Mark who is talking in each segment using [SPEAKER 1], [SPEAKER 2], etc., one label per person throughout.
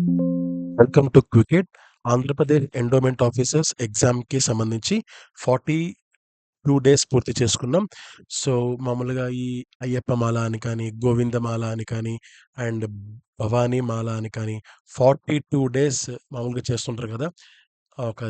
[SPEAKER 1] Welcome to క్వికెట్. Andhra Pradesh endowment officers ఎగ్జామ్‌కి సంబంధించి 42 days పూర్తి చేసుకున్నాం. సో, మామూలుగా ఈ అయ్యప్ప మాల అని కానీ, గోవిందమాల అని కానీ, అండ్ భవానీ మాల అని కానీ 42 డేస్ మామూలుగా చేస్తుంటారు కదా! ఒక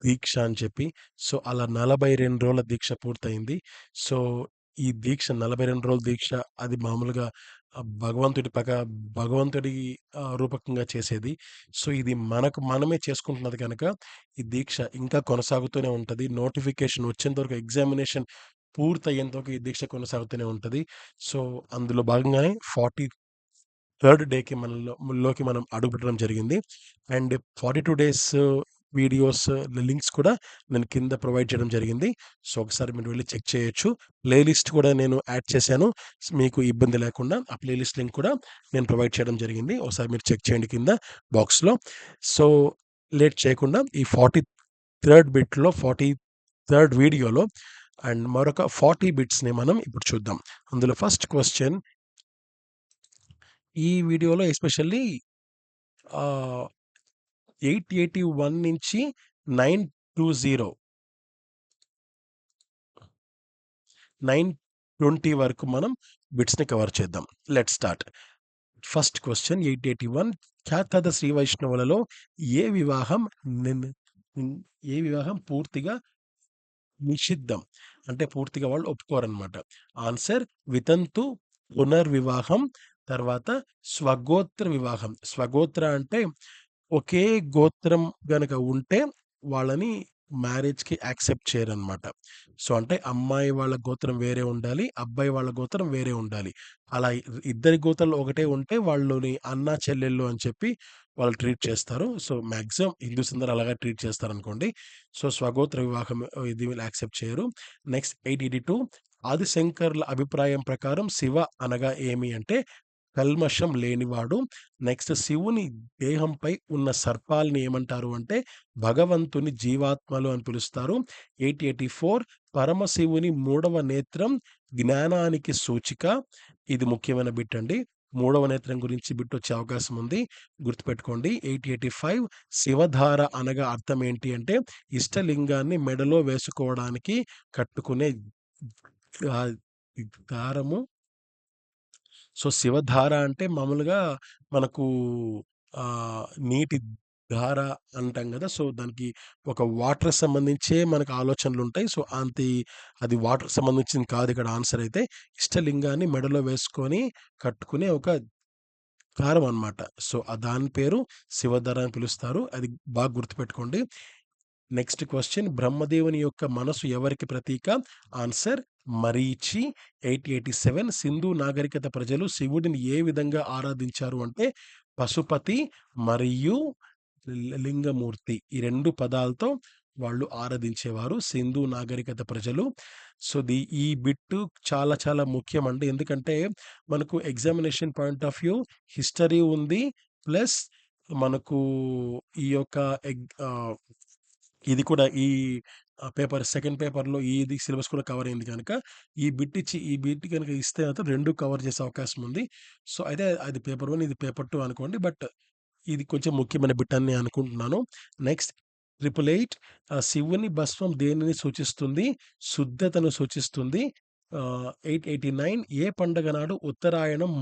[SPEAKER 1] దీక్ష అని చెప్పి. సో, అలా 42 రోజుల దీక్ష పూర్తయింది. సో, ఈ దీక్ష 42 రోజుల దీక్ష అది మామూలుగా భగవంతుడి రూపకంగా చేసేది. సో, ఇది మనకు మనమే చేసుకుంటున్నది గనక ఈ దీక్ష ఇంకా కొనసాగుతూనే ఉంటది. నోటిఫికేషన్ వచ్చేంత వరకు ఎగ్జామినేషన్ పూర్తయ్యేంత వరకు ఈ దీక్ష కొనసాగుతూనే ఉంటది. సో, అందులో భాగంగానే 43rd డేకి లోకి మనం అడుగుపెట్టడం జరిగింది. అండ్ 42 డేస్ వీడియోస్ లింక్స్ కూడా నేను కింద ప్రొవైడ్ చేయడం జరిగింది. సో, ఒకసారి మీరు వెళ్లి చెక్ చేయొచ్చు. ప్లే లిస్ట్ కూడా నేను యాడ్ చేశాను. మీకు ఇబ్బంది లేకుండా ఆ ప్లే లిస్ట్ లింక్ కూడా నేను ప్రొవైడ్ చేయడం జరిగింది. ఒకసారి మీరు చెక్ చేయండి కింద బాక్స్‌లో. సో, లేట్ చేయకుండా ఈ 43rd బిట్‌లో 43rd వీడియోలో అండ్ మరొక 40 బిట్స్‌ని మనం ఇప్పుడు చూద్దాం. అందులో ఫస్ట్ క్వెషన్ ఈ వీడియోలో ఎస్పెషల్లీ ఆహ్, 881 నుంచి 920, 920 వరకు మనం బిట్స్‌ని కవర్ చేద్దాం. Let's start. ఫస్ట్ క్వెషన్ 881 ఖ్యాతథ శ్రీ వైష్ణవులలో ఏ వివాహం నిన్ నిన్ ఏ వివాహం పూర్తిగా నిషిద్ధం? అంటే పూర్తిగా వాళ్ళు ఒప్పుకోరనమాట. ఆన్సర్ వితంతు పునర్వివాహం, తర్వాత స్వగోత్ర వివాహం. స్వగోత్ర అంటే ఒకే గోత్రం గనక ఉంటే వాళ్ళని మ్యారేజ్‌కి యాక్సెప్ట్ చేయరనమాట. సో, అంటే అమ్మాయి వాళ్ళ గోత్రం వేరే ఉండాలి. అబ్బాయి వాళ్ళ గోత్రం వేరే ఉండాలి. అలా ఇద్దరి గోత్రాలు ఒకటే ఉంటే వాళ్ళని అన్నా, చెల్లెళ్ళు అని చెప్పి వాళ్ళు ట్రీట్ చేస్తారు. సో, మాక్సిమం హిందూస్ అందరూ అలాగే ట్రీట్ చేస్తారనుకోండి. సో, స్వగోత్ర వివాహం ఇది వీళ్ళు యాక్సెప్ట్ చేయరు. నెక్స్ట్ 882 ఆదిశంకర్‌ల అభిప్రాయం ప్రకారం శివ అనగా ఏమి అంటే కల్మషం లేనివాడు. నెక్స్ట్ శివుని దేహంపై ఉన్న సర్పాల్ని ఏమంటారు అంటే భగవంతుని జీవాత్మలు అని పిలుస్తారు. 884 పరమశివుని మూడవ నేత్రం జ్ఞానానికి సూచిక. ఇది ముఖ్యమైన బిట్ అండి. మూడవ నేత్రం గురించి బిట్ వచ్చే అవకాశం ఉంది. గుర్తుపెట్టుకోండి. 885 శివధార అనగా అర్థం ఏంటి అంటే ఇష్టలింగాన్ని మెడలో వేసుకోవడానికి కట్టుకునే ఆహ్, దారము. సో, శివధార అంటే మామూలుగా మనకు నీటి ధార అంటాం గదా! సో, దానికి ఒక వాటర్ సంబంధించే మనకు ఆలోచనలుంటాయి. సో, అది వాటర్‌కి సంబంధించింది కాదు ఇక్కడ ఆన్సర్ అయితే. ఇష్టలింగాన్ని మెడలో వేసుకొని కట్టుకునే ఒక దారం అన్నమాట. సో, దాని పేరు శివధార అని పిలుస్తారు. అది బాగా గుర్తుపెట్టుకోండి. నెక్స్ట్ క్వెషన్ బ్రహ్మదేవుని యొక్క మనసు ఎవరికి ప్రతీక? ఆన్సర్ మరీచి. 887 సింధు నాగరికత ప్రజలు శివుడిని ఏ విధంగా ఆరాధించారు అంటే పశుపతి మరియు లింగమూర్తి. ఈ 2 పదాలతో వాళ్ళు ఆరాధించేవారు సింధు నాగరికత ప్రజలు. సో, ఈ బిట్టు చాలా చాలా ముఖ్యమండి. ఎందుకంటే మనకు examination point of view history ఉంది. ప్లస్ మనకు ఈ యొక్క ఇది కూడా ఈ సెకండ్ పేపర్‌లో ఇది సిలబస్ కూడా కవర్ అయింది గనక, ఈ బిట్ గనక ఇస్తే మాత్రం 2 కవర్ చేసే అవకాశం ఉంది. సో, అయితే అది పేపర్ 1 ఇది పేపర్ 2 అనుకోండి. బట్ ఇది కొంచెం ముఖ్యమైన బిట్ అని నేను అనుకుంటున్నాను. నెక్స్ట్ 888 శివుని భస్మం దేనిని సూచిస్తుంది? శుద్ధతను సూచిస్తుంది. 889 ఏ పండగ నాడు ఉత్తరాయణం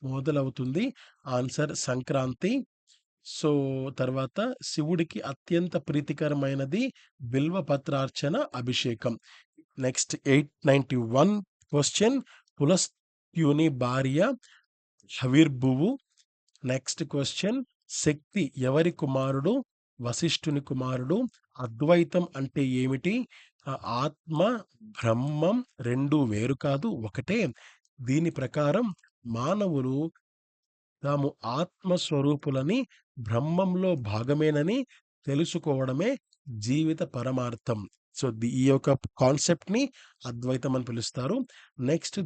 [SPEAKER 1] మొదలవుతుంది? ఆన్సర్ సంక్రాంతి. సో, తర్వాత శివుడికి అత్యంత ప్రీతికరమైనది బిల్వ పత్రార్చన, అభిషేకం. నెక్స్ట్ 891 క్వెషన్ పులస్త్యుని భార్య హవిర్భువు. నెక్స్ట్ క్వెషన్ శక్తి ఎవరి కుమారుడు? వశిష్ఠుని కుమారుడు. అద్వైతం అంటే ఏమిటి? ఆత్మ, బ్రహ్మం 2 వేరు కాదు ఒకటే. దీని ప్రకారం మానవులు తాము ఆత్మస్వరూపులని, బ్రహ్మంలో భాగమేనని తెలుసుకోవడమే జీవిత పరమార్థం. సో, ఈ యొక్క కాన్సెప్ట్‌ని అద్వైతం అని పిలుస్తారు. నెక్స్ట్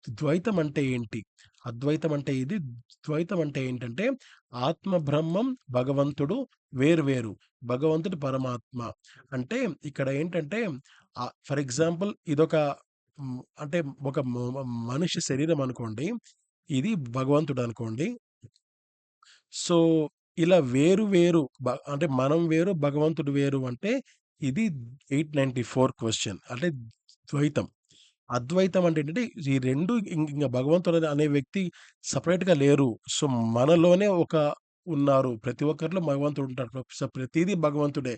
[SPEAKER 1] ద్వైతం అంటే ఏంటి? అద్వైతం అంటే ఇది. ద్వైతం అంటే ఏంటంటే ఆత్మ, బ్రహ్మం, భగవంతుడు వేరు వేరు. భగవంతుడు పరమాత్మ. అంటే ఇక్కడ ఏంటంటే ఫర్ ఎగ్జాంపుల్ ఇదొక అంటే ఒక మనిషి శరీరం అనుకోండి. ఇది భగవంతుడు అనుకోండి. సో, ఇలా వేరు వేరు అంటే మనం వేరు, భగవంతుడు వేరు అంటే ఇది 894 క్వెషన్. అంటే ద్వైతం. అద్వైతం అంటే ఏంటంటే ఈ 2 ఇంగ భగవంతుడు అనే వ్యక్తి సెపరేట్‌గా లేరు. సో, మనలోనే ఉన్నారు. ప్రతి ఒక్కరిలో భగవంతుడు ఉంటాడు. సో, ప్రతీదీ భగవంతుడే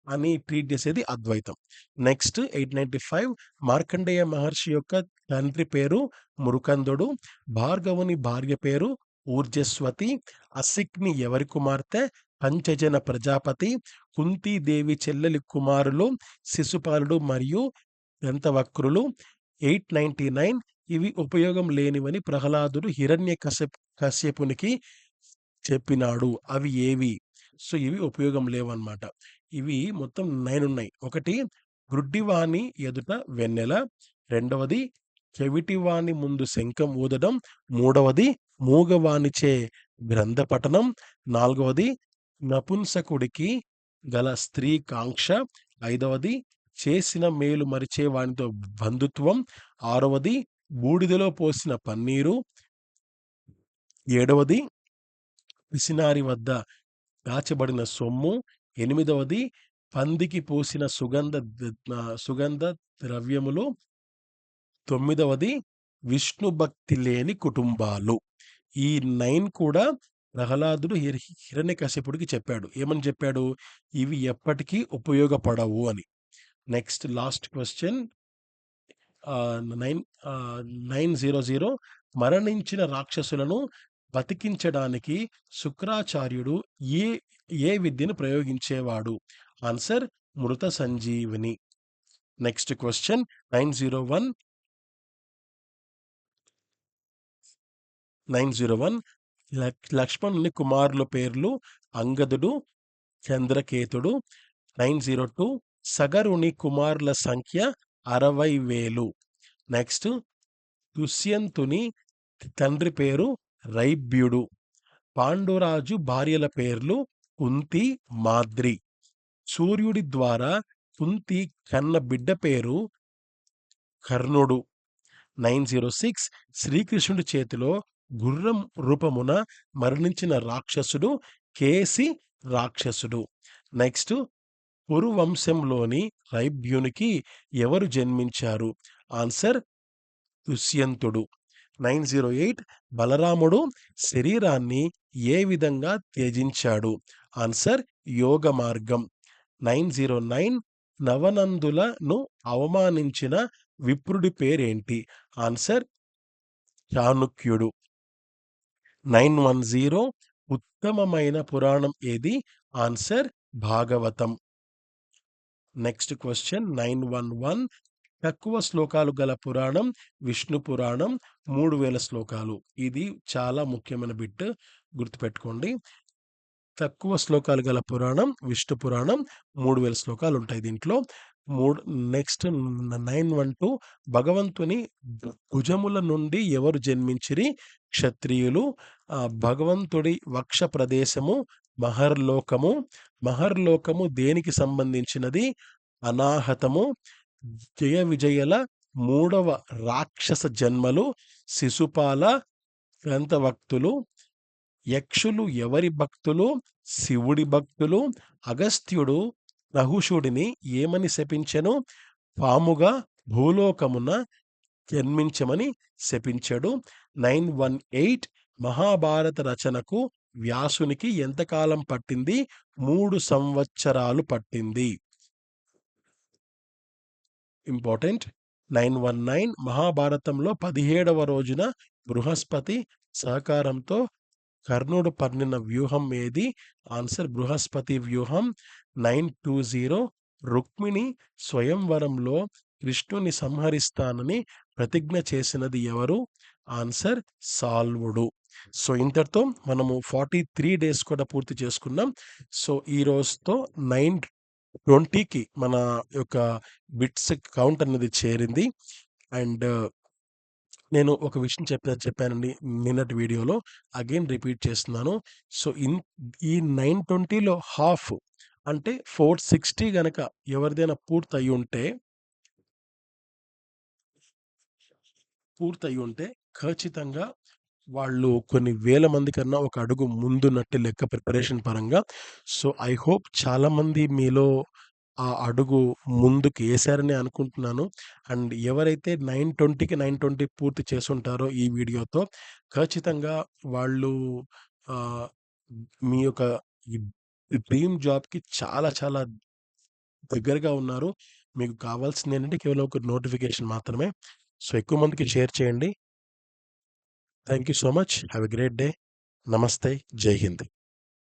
[SPEAKER 1] అని ట్రీట్ చేసేది అద్వైతం. నెక్స్ట్ 895 మార్కండేయ మహర్షి యొక్క తండ్రి పేరు మురుకందుడు. భార్గవుని భార్య పేరు ఊర్జస్వతి. అసిక్ని ఎవరి కుమార్తె? పంచజన ప్రజాపతి. కుంతీదేవి చెల్లెలి కుమారులు శిశుపాలుడు మరియు దంతవక్రులు. 899 ఇవి ఉపయోగం లేనివని ప్రహ్లాదుడు కశ్యపునికి చెప్పినాడు. అవి ఏవి? సో, ఇవి ఉపయోగం లేవన్నమాట. ఇవి మొత్తం 9 ఉన్నాయి. ఒకటి గ్రుడ్డివాని ఎదుట వెన్నెల. రెండవది చెవిటివాని ముందు శంఖం ఊదడం. మూడవది మూగవానిచే గ్రంథ పఠనం. నాలుగవది నపుంసకుడికి గల స్త్రీ కాంక్ష. ఐదవది చేసిన మేలు మరిచే వానితో బంధుత్వం. ఆరవది బూడిదలో పోసిన పన్నీరు. ఏడవది పిసినారి వద్ద దాచబడిన సొమ్ము. ఎనిమిదవది పందికి పూసిన సుగంధ ద్రవ్యములు. తొమ్మిదవది విష్ణు భక్తి లేని కుటుంబాలు. ఈ 9 కూడా ప్రహ్లాదుడు హిరణ్యకశిపుడికి చెప్పాడు. ఏమని చెప్పాడు? ఇవి ఎప్పటికీ ఉపయోగపడవు అని. నెక్స్ట్ లాస్ట్ క్వెషన్ 900 మరణించిన రాక్షసులను బతికించడానికి శుక్రాచార్యుడు ఏ ఏ విద్యను ప్రయోగించేవాడు? ఆన్సర్ మృత సంజీవిని. నెక్స్ట్ క్వెషన్ 901 లక్ష్మణుని కుమారుల పేర్లు అంగదుడు, చంద్రకేతుడు. 902 సగరుని కుమారుల సంఖ్య 60,000. నెక్స్ట్ దుష్యంతుని తండ్రి పేరు రైభ్యుడు. పాండురాజు భార్యల పేర్లు కుంతి, మాద్రి. సూర్యుడి ద్వారా కుంతి కన్న బిడ్డ పేరు కర్ణుడు. 906 శ్రీకృష్ణుడి చేతిలో గుర్రం రూపమున మరణించిన రాక్షసుడు కేసి రాక్షసుడు. నెక్స్ట్ పురువంశంలోని రైభ్యునికి ఎవరు జన్మించారు? ఆన్సర్ దుష్యంతుడు. 908 బలరాముడు శరీరాన్ని ఏ విధంగా త్యజించాడు? ఆన్సర్ యోగ మార్గం. 909 నవనందులను అవమానించిన విప్రుడి పేరేంటి? ఆన్సర్ చాణుక్యుడు. 910 ఉత్తమమైన పురాణం ఏది? ఆన్సర్ భాగవతం. నెక్స్ట్ క్వెషన్ 911 తక్కువ శ్లోకాలు గల పురాణం విష్ణు పురాణం. 3000 శ్లోకాలు. ఇది చాలా ముఖ్యమైన బిట్, గుర్తుపెట్టుకోండి. తక్కువ శ్లోకాలు గల పురాణం విష్ణు పురాణం. 3000 శ్లోకాలు ఉంటాయి దీంట్లో. నెక్స్ట్ 912 భగవంతుని భుజముల నుండి ఎవరు జన్మించిరి? క్షత్రియులు. భగవంతుడి వక్ష ప్రదేశము మహర్లోకము. మహర్లోకము దేనికి సంబంధించినది? అనాహతము. జయ విజయల 3వ రాక్షస జన్మలు శిశుపాల, గ్రంథవక్తులు. యక్షులు ఎవరి భక్తులు? శివుడి భక్తులు. అగస్త్యుడు నహుషుడిని ఏమని శపించెను? పాముగా భూలోకమున జన్మించమని శపించాడు. 918 మహాభారత రచనకు వ్యాసునికి ఎంతకాలం పట్టింది? 3 సంవత్సరాలు పట్టింది. ఇంపార్టెంట్. 919 మహాభారతంలో 17వ రోజున బృహస్పతి సహకారంతో కర్ణుడు పన్నిన వ్యూహం ఏది? ఆన్సర్ బృహస్పతి వ్యూహం. 920 రుక్మిణి స్వయంవరంలో కృష్ణుని సంహరిస్తానని ప్రతిజ్ఞ చేసినది ఎవరు? ఆన్సర్ సాల్వుడు. సో, ఇంతటితో మనము 43 డేస్ కూడా పూర్తి చేసుకున్నాం. సో, ఈ రోజుతో 920కి మన యొక్క బిట్స్ కౌంట్ అనేది చేరింది. అండ్ నేను ఒక విషయం చెప్పానండి నిన్నటి వీడియోలో. అగైన్ రిపీట్ చేస్తున్నాను. సో, ఈ 920లో హాఫ్ అంటే 460 గనక ఎవరిదైనా పూర్తయ్యుంటే ఖచ్చితంగా వాళ్ళు కొన్ని వేల మంది కన్నా ఒక అడుగు ముందున్నట్టే లెక్క ప్రిపరేషన్ పరంగా. సో, ఐ హోప్ చాలామంది మీలో ఆ అడుగు ముందుకు ఏశారని అనుకుంటున్నాను. అండ్ ఎవరైతే 9:20కి 9:20 పూర్తి చేసుంటారో ఈ వీడియోతో, ఖచ్చితంగా వాళ్ళు ఆహ్, మీ యొక్క ఈ డ్రీమ్ జాబ్‌కి చాలా చాలా దగ్గరగా ఉన్నారు. మీకు కావాల్సిందేంటంటే కేవలం ఒక నోటిఫికేషన్ మాత్రమే. సో, ఎక్కువ మందికి షేర్ చేయండి. Thank you so much. Have a great day. నమస్తే. జై హింద్.